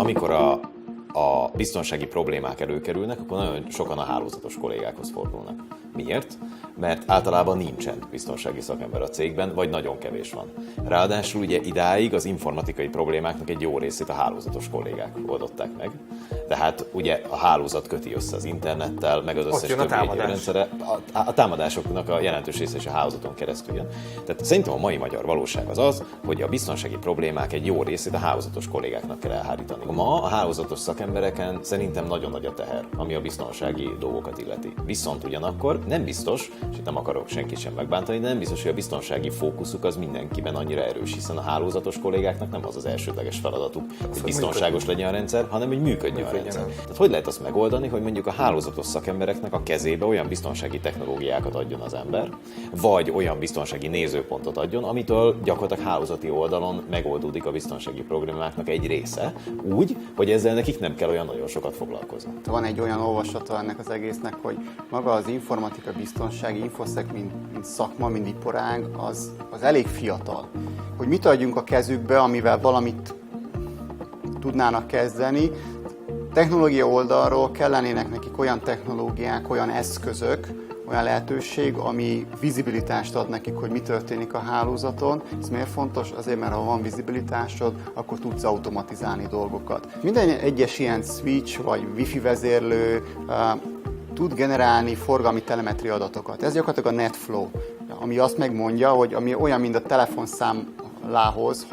amikor a biztonsági problémák előkerülnek, akkor nagyon sokan a hálózatos kollégákhoz fordulnak. Miért? Mert általában nincsen biztonsági szakember a cégben, vagy nagyon kevés van. Ráadásul ugye idáig az informatikai problémáknak egy jó részét a hálózatos kollégák oldották meg. De hát ugye a hálózat köti össze az internettel, meg az összes többi rendszere. A támadásoknak a jelentős része is a hálózaton keresztül jön. Tehát szerintem a mai magyar valóság az, hogy a biztonsági problémák egy jó részét a hálózatos kollégáknak kell elhárítani. Ma a hálózatos szakembereken szerintem nagyon nagy a teher, ami a biztonsági dolgokat illeti. Viszont ugyanakkor nem biztos, és itt nem akarok senkit sem megbántani, de nem biztos, hogy a biztonsági fókuszuk az mindenkiben annyira erős, hiszen a hálózatos kollégáknak nem az az elsődleges feladatuk, hogy biztonságos legyen a rendszer, hanem hogy működjön a rendszer. Tehát hogy lehet azt megoldani, hogy mondjuk a hálózatos szakembereknek a kezébe olyan biztonsági technológiákat adjon az ember, vagy olyan biztonsági nézőpontot adjon, amitől gyakorlatilag hálózati oldalon megoldódik a biztonsági problémáknak egy része, úgy, hogy ezzel nekik nem kell olyan nagyon sokat foglalkozni. Van egy olyan olvasata ennek az egésznek, hogy maga az informatika biztonsági infoszek, mint szakma, mint iparág, az elég fiatal. Hogy mit adjunk a kezükbe, amivel valamit tudnának kezdeni. Technológia oldalról kellenének nekik olyan technológiák, olyan eszközök, olyan lehetőség, ami vizibilitást ad nekik, hogy mi történik a hálózaton. Ez miért fontos? Azért, mert ha van vizibilitásod, akkor tudsz automatizálni dolgokat. Minden egyes ilyen switch vagy wifi vezérlő tud generálni forgalmi telemetri adatokat. Ez gyakorlatilag a NetFlow, ami azt megmondja, hogy ami olyan, mint a telefonszámlához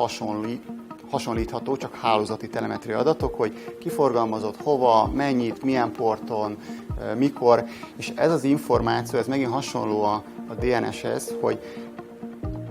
hasonlítható, csak hálózati telemetri adatok, hogy kiforgalmazott hova, mennyit, milyen porton, mikor, és ez az információ, ez megint hasonló a DNS-hez, hogy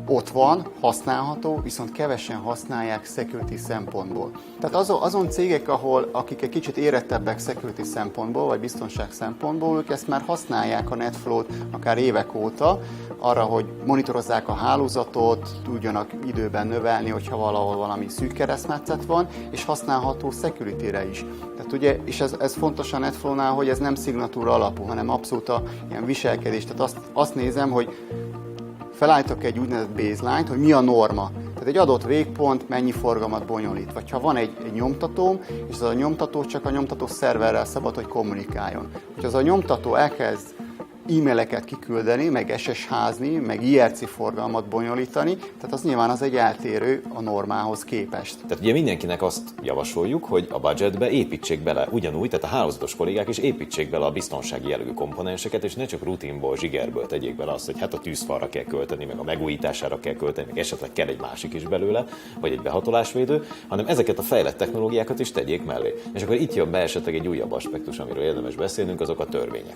ott van, használható, viszont kevesen használják security szempontból. Tehát azon cégek, akik egy kicsit érettebbek security szempontból, vagy biztonság szempontból, ők ezt már használják a NetFlow-t akár évek óta, arra, hogy monitorozzák a hálózatot, tudjanak időben növelni, hogyha valahol valami szűk keresztmetszet van, és használható security-re is. Tehát ugye, és ez fontos a NetFlow-nál, hogy ez nem szignatúra alapú, hanem abszolút ilyen viselkedés. Tehát azt nézem, hogy felállítok egy úgynevezett baseline-t, hogy mi a norma. Tehát egy adott végpont mennyi forgalmat bonyolít. Vagy ha van egy nyomtatóm, és az a nyomtató csak a nyomtató szerverrel szabad, hogy kommunikáljon. Hogyha az a nyomtató elkezd e-maileket kiküldeni, meg SSH-zni, meg IRC forgalmat bonyolítani, tehát az nyilván az egy eltérő a normához képest. Tehát ugye mindenkinek azt javasoljuk, hogy a budgetbe építsék bele ugyanúgy, tehát a hálózatos kollégák is építsék bele a biztonsági jellegű komponenseket, és ne csak rutinból, zsigerből tegyék bele azt, hogy hát a tűzfalra kell költeni, meg a megújítására kell költeni, meg esetleg kell egy másik is belőle, vagy egy behatolásvédő, hanem ezeket a fejlett technológiákat is tegyék mellé. És akkor itt jön be esetleg egy újabb aspektus, amiről érdemes beszélnünk, azok a törvények.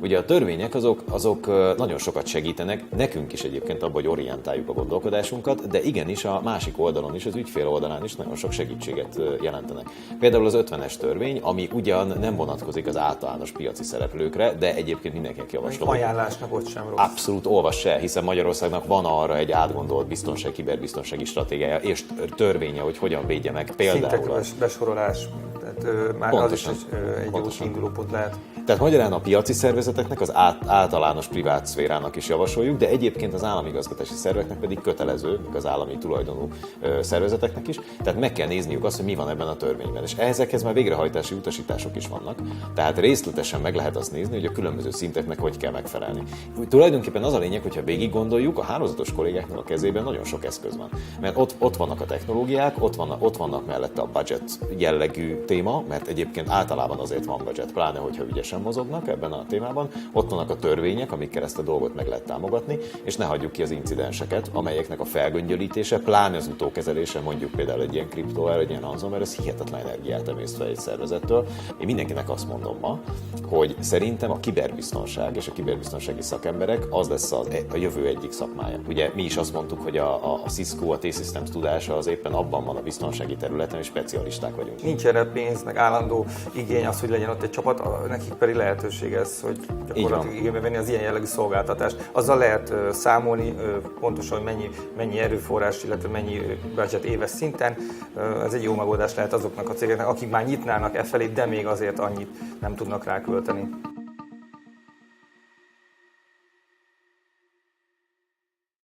Ugye a törvények azok nagyon sokat segítenek, nekünk is egyébként abban, hogy orientáljuk a gondolkodásunkat, de igenis a másik oldalon is, az ügyfél oldalán is nagyon sok segítséget jelentenek. Például az 50-es törvény, ami ugyan nem vonatkozik az általános piaci szereplőkre, de egyébként mindenkinek javaslom. Ajánlásnak ott sem rossz. Abszolút olvass el, hiszen Magyarországnak van arra egy átgondolt kiberbiztonsági stratégiája és törvénye, hogy hogyan védje meg például. Szintek besorolás, tehát már pontosan, az is egy jó kiindulópont lehet. Tehát magyarán a piaci szervezeteknek, az általános privát szférának is javasoljuk, de egyébként az állami igazgatási szerveknek pedig kötelező, az állami tulajdonú szervezeteknek is. Tehát meg kell nézniük azt, hogy mi van ebben a törvényben. És ezekhez már végrehajtási utasítások is vannak. Tehát részletesen meg lehet azt nézni, hogy a különböző szinteknek hogy kell megfelelni. Tulajdonképpen az a lényeg, hogyha végig gondoljuk, a hálózatos kollégáknak a kezében nagyon sok eszköz van. Mert ott vannak a technológiák, ott vannak mellette a budget jellegű téma, mert egyébként általában azért van budget, pláne hogyha ügyesen mozognak ebben a témában. Ott vannak a törvények, amikkel ezt a dolgot meg lehet támogatni, és ne hagyjuk ki az incidenseket, amelyeknek a felgöngyölítése, pláne az utókezelése, mondjuk például egy ilyen kriptoware, egy ilyen ransomware, ez hihetetlen energiát emészt fel egy szervezettől. Én mindenkinek azt mondom ma, hogy szerintem a kiberbiztonság és a kiberbiztonsági szakemberek az lesz a jövő egyik szakmája. Ugye mi is azt mondtuk, hogy a Cisco, a T-Systems tudása az éppen abban van a biztonsági területen, és specialisták vagyunk. Nincs erre pénz, meg állandó igény az, hogy legyen ott egy csapat, nekik pedig lehetőség ez, hogy gyakorlatilag igénybe venni az ilyen jellegű szolgáltatást. Azzal lehet számolni pontosan, hogy mennyi erőforrás, illetve mennyi budget éves szinten. Ez egy jó megoldás lehet azoknak a cégeknek, akik már nyitnának e felé, de még azért annyit nem tudnak rákölteni.